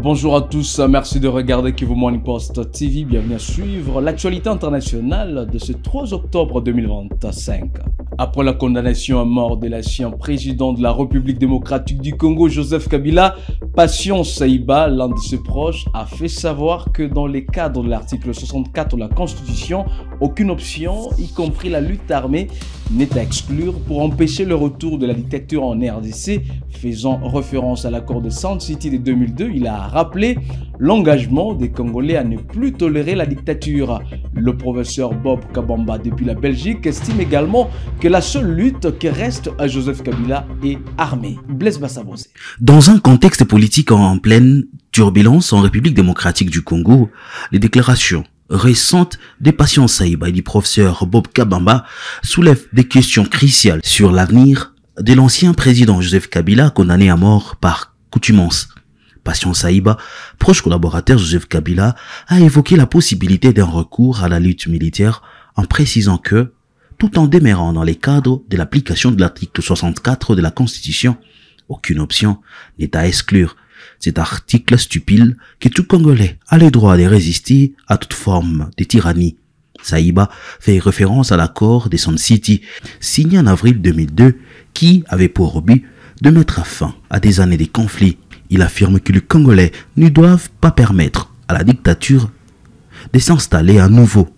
Bonjour à tous, merci de regarder Kivu Morning Post TV. Bienvenue à suivre l'actualité internationale de ce 3 octobre 2025. Après la condamnation à mort de l'ancien président de la République démocratique du Congo, Joseph Kabila, Patience Saïba, l'un de ses proches, a fait savoir que dans les cadres de l'article 64 de la Constitution, aucune option, y compris la lutte armée, n'est à exclure pour empêcher le retour de la dictature en RDC. Faisant référence à l'accord de Sun City de 2002, il a rappelé l'engagement des Congolais à ne plus tolérer la dictature. Le professeur Bob Kabamba, depuis la Belgique, estime également que la seule lutte qui reste à Joseph Kabila est armée. Blaise Bassabose. Dans un contexte politique en pleine turbulence en République démocratique du Congo, les déclarations récentes des Patience Saïba et du professeur Bob Kabamba soulèvent des questions cruciales sur l'avenir de l'ancien président Joseph Kabila, condamné à mort par coutumance. Patience Saïba, proche collaborateur Joseph Kabila, a évoqué la possibilité d'un recours à la lutte militaire en précisant que, tout en demeurant dans les cadres de l'application de l'article 64 de la Constitution, aucune option n'est à exclure. Cet article stipule que tout Congolais a le droit de résister à toute forme de tyrannie. Saïba fait référence à l'accord de Sun City, signé en avril 2002, qui avait pour but de mettre fin à des années de conflits. Il affirme que les Congolais ne doivent pas permettre à la dictature de s'installer à nouveau.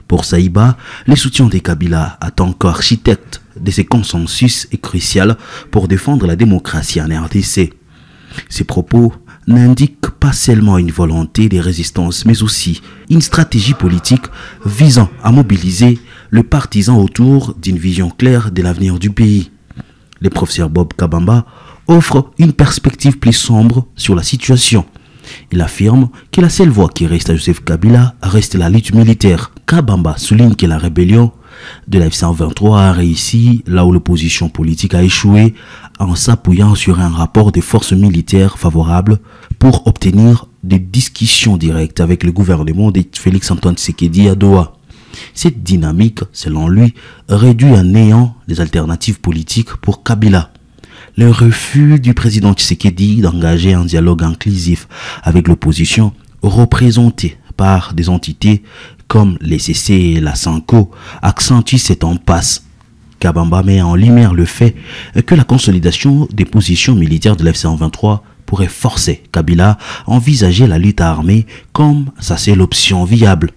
Pour Saïba, le soutien de Kabila en tant qu'architecte de ce consensus est crucial pour défendre la démocratie en RDC. Ces propos n'indiquent pas seulement une volonté de résistance, mais aussi une stratégie politique visant à mobiliser le partisan autour d'une vision claire de l'avenir du pays. Le professeur Bob Kabamba offre une perspective plus sombre sur la situation. Il affirme que la seule voie qui reste à Joseph Kabila reste la lutte militaire. Kabamba souligne que la rébellion de la F-123 a réussi là où l'opposition politique a échoué en s'appuyant sur un rapport des forces militaires favorables pour obtenir des discussions directes avec le gouvernement de Félix-Antoine Tshisekedi à Doha. Cette dynamique, selon lui, réduit à néant les alternatives politiques pour Kabila. Le refus du président Tshisekedi d'engager un dialogue inclusif avec l'opposition, représenté par des entités comme les CC et la Sanko, accentue cette impasse. Kabamba met en lumière le fait que la consolidation des positions militaires de l'F-123 pourrait forcer Kabila à envisager la lutte armée comme sa seule option viable.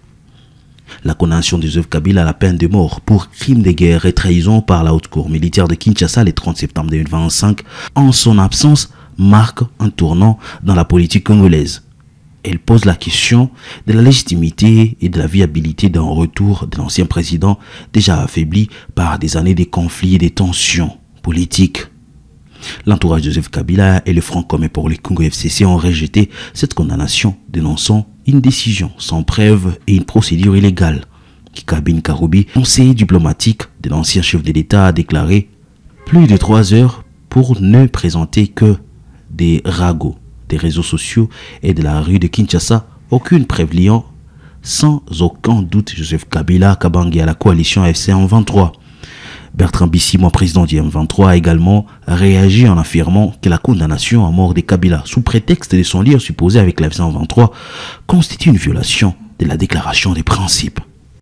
La condamnation de Joseph Kabila à la peine de mort pour crime de guerre et trahison par la haute cour militaire de Kinshasa le 30 septembre 2025, en son absence, marque un tournant dans la politique congolaise. Elle pose la question de la légitimité et de la viabilité d'un retour de l'ancien président déjà affaibli par des années de conflits et de tensions politiques. L'entourage de Joseph Kabila et le Front commun pour le Congo FCC ont rejeté cette condamnation, dénonçant une décision sans preuve et une procédure illégale. Kikabin Karoubi, conseiller diplomatique de l'ancien chef de l'État, a déclaré plus de 3 heures pour ne présenter que des ragots des réseaux sociaux et de la rue de Kinshasa, aucune preuve liant sans aucun doute Joseph Kabila Kabange à la coalition FC-M23. Bertrand Bisimwa, président du M23, a également réagi en affirmant que la condamnation à mort de Kabila sous prétexte de son lien supposé avec la FC-M23 constitue une violation de la déclaration des principes.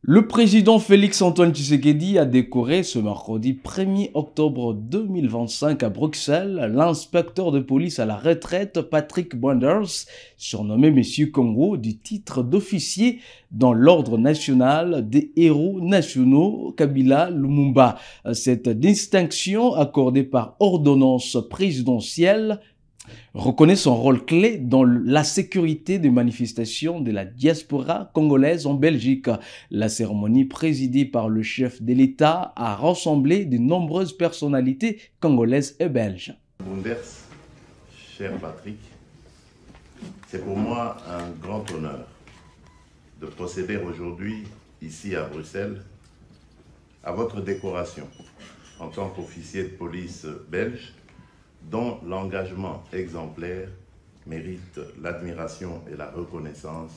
Le président Félix-Antoine Tshisekedi a décoré ce mercredi 1er octobre 2025 à Bruxelles l'inspecteur de police à la retraite Patrick Bonders, surnommé Monsieur Congo, du titre d'officier dans l'ordre national des héros nationaux Kabila Lumumba. Cette distinction accordée par ordonnance présidentielle reconnaît son rôle clé dans la sécurité des manifestations de la diaspora congolaise en Belgique. La cérémonie présidée par le chef de l'État a rassemblé de nombreuses personnalités congolaises et belges. Bonders, cher Patrick, c'est pour moi un grand honneur de procéder aujourd'hui, ici à Bruxelles, à votre décoration en tant qu'officier de police belge, dont l'engagement exemplaire mérite l'admiration et la reconnaissance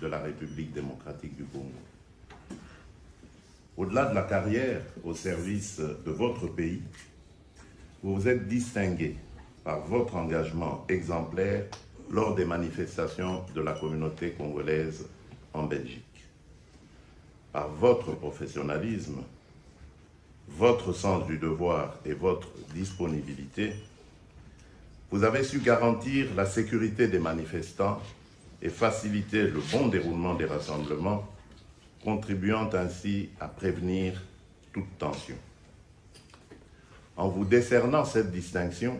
de la République démocratique du Congo. Au-delà de la carrière au service de votre pays, vous vous êtes distingué par votre engagement exemplaire lors des manifestations de la communauté congolaise en Belgique. Par votre professionnalisme, votre sens du devoir et votre disponibilité, vous avez su garantir la sécurité des manifestants et faciliter le bon déroulement des rassemblements, contribuant ainsi à prévenir toute tension. En vous décernant cette distinction,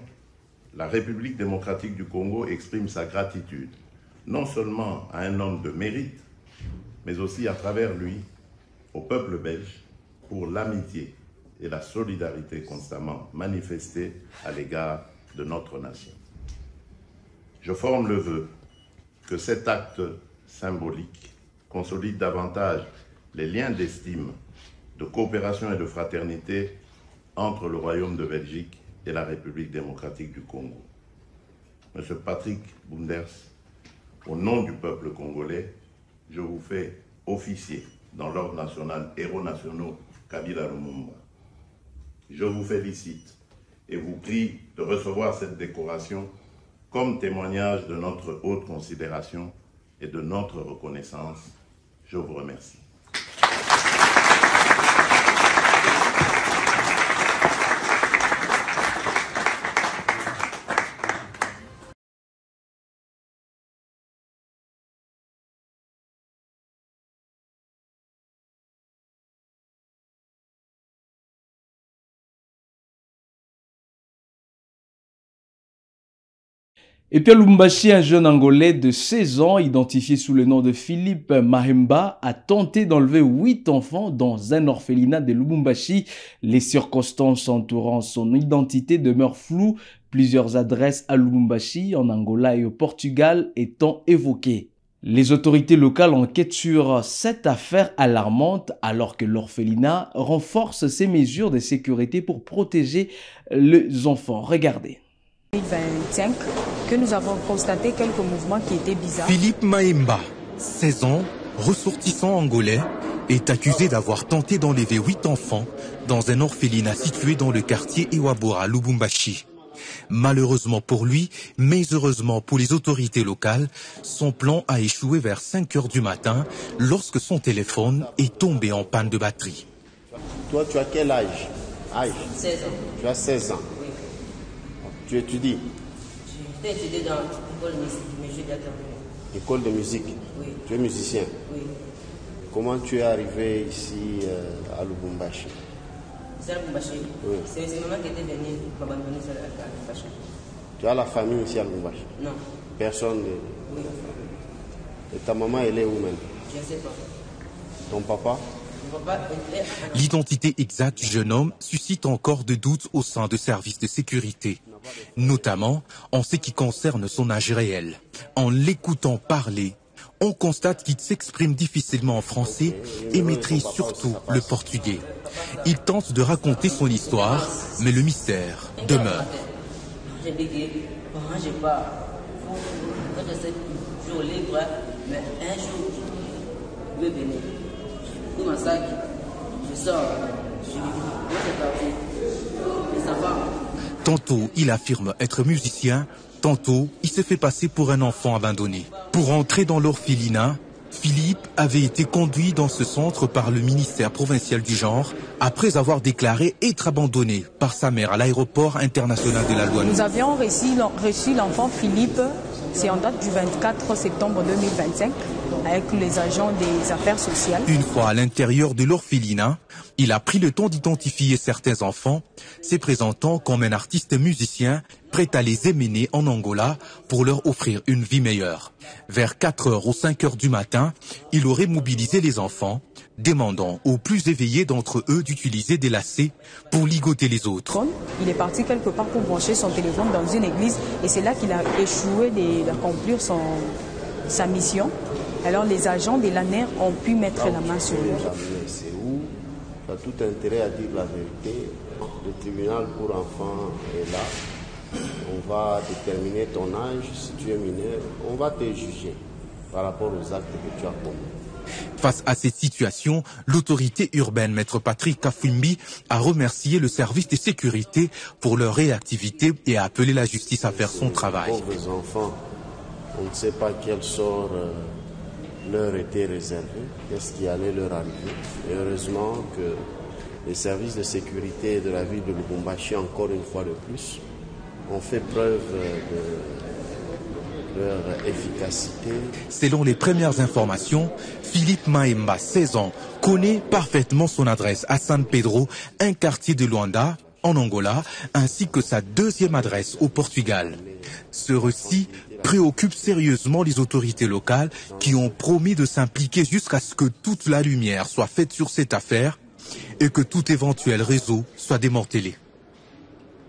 la République démocratique du Congo exprime sa gratitude, non seulement à un homme de mérite, mais aussi à travers lui, au peuple belge, pour l'amitié et la solidarité constamment manifestée à l'égard de notre nation. Je forme le vœu que cet acte symbolique consolide davantage les liens d'estime, de coopération et de fraternité entre le Royaume de Belgique et la République démocratique du Congo. Monsieur Patrick Bounders, au nom du peuple congolais, je vous fais officier dans l'ordre national Héros nationaux Kabila Lumumba. Je vous félicite et vous prie de recevoir cette décoration comme témoignage de notre haute considération et de notre reconnaissance. Je vous remercie. Et puis à Lubumbashi, un jeune Angolais de 16 ans, identifié sous le nom de Philippe Mahemba, a tenté d'enlever 8 enfants dans un orphelinat de Lubumbashi. Les circonstances entourant son identité demeurent floues, plusieurs adresses à Lubumbashi, en Angola et au Portugal étant évoquées. Les autorités locales enquêtent sur cette affaire alarmante alors que l'orphelinat renforce ses mesures de sécurité pour protéger les enfants. Regardez. 2025 que nous avons constaté quelques mouvements qui étaient bizarres. Philippe Mahemba, 16 ans, ressortissant angolais, est accusé d'avoir tenté d'enlever 8 enfants dans un orphelinat situé dans le quartier Iwabora, Lubumbashi. Malheureusement pour lui, mais heureusement pour les autorités locales, son plan a échoué vers 5 h du matin lorsque son téléphone est tombé en panne de batterie. Toi, tu as quel âge? 16 ans. Tu as 16 ans. Oui. Tu étudies? J'ai étudié dans l'école de musique, mais je viens terminer. École de musique? Oui. Tu es musicien? Oui. Comment tu es arrivé ici à Lubumbashi? C'est à Lubumbashi? Oui. C'est maman qui était venue m'abandonner à Lubumbashi. Tu as la famille ici à Lubumbashi? Non. Personne? Oui. Et ta maman, elle est où même? Je ne sais pas. Ton papa? L'identité exacte du jeune homme suscite encore de doutes au sein de services de sécurité, notamment en ce qui concerne son âge réel. En l'écoutant parler, on constate qu'il s'exprime difficilement en français et maîtrise surtout le portugais. Il tente de raconter son histoire, mais le mystère demeure. J'ai dit, j'ai pas. Quand je sais, jour libre, mais un jour, je vais venir. Tout mon sac, je sors, je suis parti. Les enfants. Tantôt, il affirme être musicien, tantôt, il se fait passer pour un enfant abandonné. Pour entrer dans l'orphelinat, Philippe avait été conduit dans ce centre par le ministère provincial du genre après avoir déclaré être abandonné par sa mère à l'aéroport international de la Louane. Nous avions reçu l'enfant Philippe, c'est en date du 24 septembre 2025, avec les agents des affaires sociales. Une fois à l'intérieur de l'orphelinat, il a pris le temps d'identifier certains enfants, se présentant comme un artiste musicien prêt à les émener en Angola pour leur offrir une vie meilleure. Vers 4 h ou 5 h du matin, il aurait mobilisé les enfants, demandant aux plus éveillés d'entre eux d'utiliser des lacets pour ligoter les autres. Il est parti quelque part pour brancher son téléphone dans une église et c'est là qu'il a échoué d'accomplir sa mission. Alors les agents de l'ANER ont pu mettre la main sur lui. C'est où? Tu as tout intérêt à dire la vérité. Le tribunal pour enfants est là. On va déterminer ton âge. Si tu es mineur, on va te juger par rapport aux actes que tu as commis. Face à cette situation, l'autorité urbaine, Maître Patrick Kafwimbi, a remercié le service de sécurité pour leur réactivité et a appelé la justice à faire son travail. Les pauvres enfants On ne sait pas quel sort leur était réservé, qu'est-ce qui allait leur arriver. Et heureusement que les services de sécurité de la ville de Lubumbashi, encore une fois de plus, ont fait preuve de leur efficacité. Selon les premières informations, Philippe Maemba, 16 ans, connaît parfaitement son adresse à San Pedro, un quartier de Luanda, en Angola, ainsi que sa deuxième adresse au Portugal. Ce récit préoccupe sérieusement les autorités locales qui ont promis de s'impliquer jusqu'à ce que toute la lumière soit faite sur cette affaire et que tout éventuel réseau soit démantelé.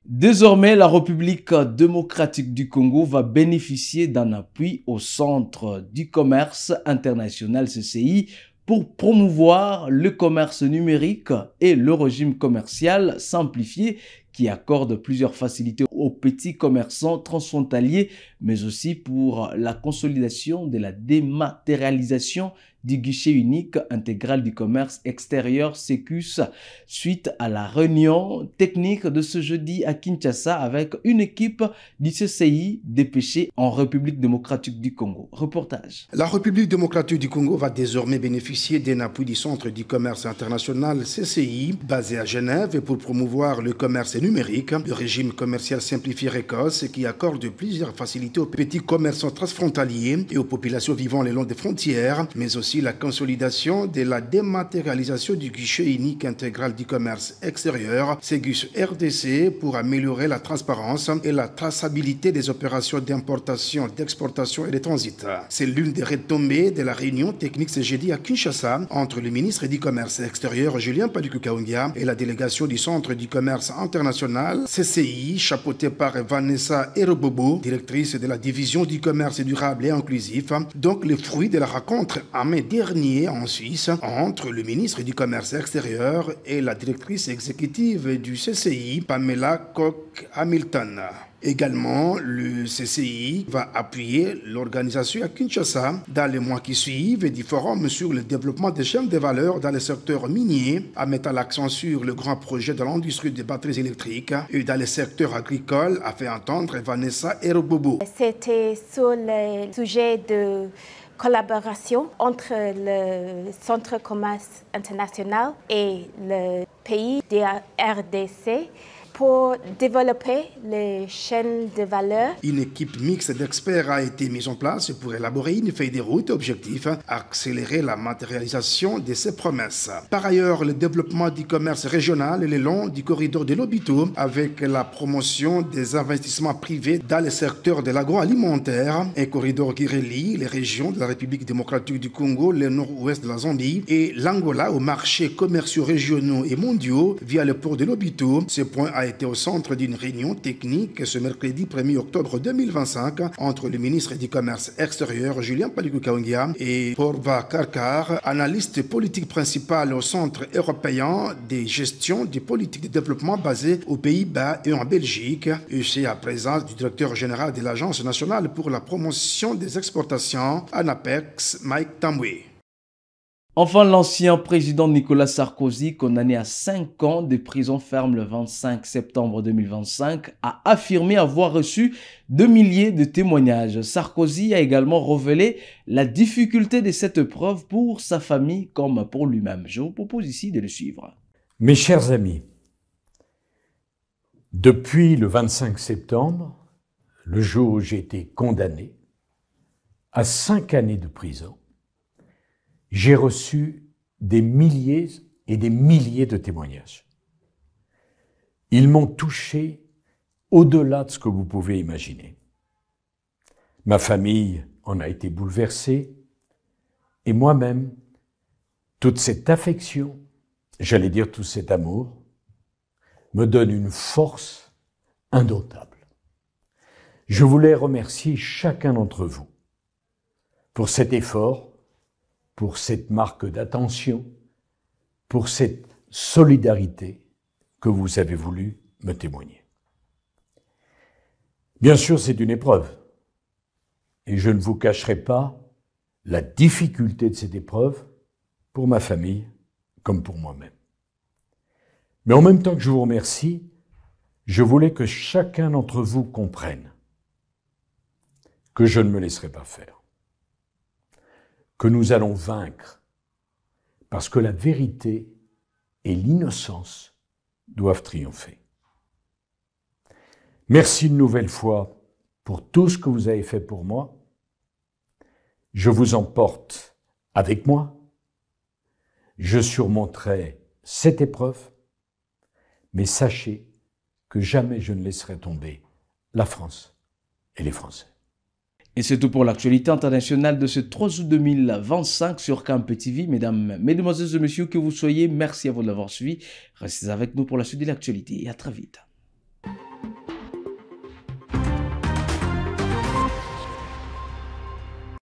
Désormais, la République démocratique du Congo va bénéficier d'un appui au Centre du commerce international CCI pour promouvoir le commerce numérique et le régime commercial simplifié qui accorde plusieurs facilités aux petits commerçants transfrontaliers, mais aussi pour la consolidation de la dématérialisation du guichet unique intégral du commerce extérieur CECUS suite à la réunion technique de ce jeudi à Kinshasa avec une équipe du CCI dépêchée en République démocratique du Congo. Reportage. La République démocratique du Congo va désormais bénéficier d'un appui du Centre du commerce international CCI basé à Genève pour promouvoir le commerce numérique, le régime commercial simplifié RECOS qui accorde plusieurs facilités aux petits commerçants transfrontaliers et aux populations vivant le long des frontières, mais aussi la consolidation de la dématérialisation du guichet unique intégral du commerce extérieur, CEGUS RDC, pour améliorer la transparence et la traçabilité des opérations d'importation, d'exportation et de transit. C'est l'une des retombées de la réunion technique ce jeudi à Kinshasa entre le ministre du Commerce extérieur Julien Paluku Kahongya et la délégation du Centre du commerce international CCI, chapeautée par Vanessa Erobobo, directrice de la division du commerce durable et inclusif. Donc le fruit de la rencontre en mai dernier en Suisse entre le ministre du Commerce extérieur et la directrice exécutive du CCI, Pamela Koch-Hamilton. Également, le CCI va appuyer l'organisation à Kinshasa dans les mois qui suivent du forum sur le développement des chaînes de valeur dans le secteur minier, en mettant l'accent sur le grand projet de l'industrie des batteries électriques et dans le secteur agricole, a fait entendre Vanessa Erobobo. C'était sur le sujet de collaboration entre le Centre commerce international et le pays de RDC pour développer les chaînes de valeur. Une équipe mixte d'experts a été mise en place pour élaborer une feuille de route objectif à accélérer la matérialisation de ces promesses. Par ailleurs, le développement du commerce régional le long du corridor de Lobito avec la promotion des investissements privés dans le secteur de l'agroalimentaire, un corridor qui relie les régions de la République démocratique du Congo, le nord-ouest de la Zambie et l'Angola aux marchés commerciaux régionaux et mondiaux via le port de Lobito. Ce point a été au centre d'une réunion technique ce mercredi 1er octobre 2025 entre le ministre du Commerce extérieur Julien Paluku Kahongya et Porva Karkar, analyste politique principal au Centre européen de gestion des politiques de développement basé aux Pays-Bas et en Belgique, et c'est à présence du directeur général de l'Agence nationale pour la promotion des exportations, ANAPEX, Mike Tambwe. Enfin, l'ancien président Nicolas Sarkozy, condamné à 5 ans de prison ferme le 25 septembre 2025, a affirmé avoir reçu de milliers de témoignages. Sarkozy a également révélé la difficulté de cette épreuve pour sa famille comme pour lui-même. Je vous propose ici de le suivre. Mes chers amis, depuis le 25 septembre, le jour où j'ai été condamné à 5 années de prison, j'ai reçu des milliers et des milliers de témoignages. Ils m'ont touché au-delà de ce que vous pouvez imaginer. Ma famille en a été bouleversée et moi-même, toute cette affection, j'allais dire tout cet amour, me donne une force indomptable. Je voulais remercier chacun d'entre vous pour cet effort, pour cette marque d'attention, pour cette solidarité que vous avez voulu me témoigner. Bien sûr, c'est une épreuve, et je ne vous cacherai pas la difficulté de cette épreuve pour ma famille comme pour moi-même. Mais en même temps que je vous remercie, je voulais que chacun d'entre vous comprenne que je ne me laisserai pas faire, que nous allons vaincre, parce que la vérité et l'innocence doivent triompher. Merci une nouvelle fois pour tout ce que vous avez fait pour moi. Je vous emporte avec moi. Je surmonterai cette épreuve, mais sachez que jamais je ne laisserai tomber la France et les Français. Et c'est tout pour l'actualité internationale de ce 3 août 2025 sur Camp TV. Mesdames, mesdemoiselles et messieurs, que vous soyez, merci à vous de l'avoir suivi. Restez avec nous pour la suite de l'actualité et à très vite.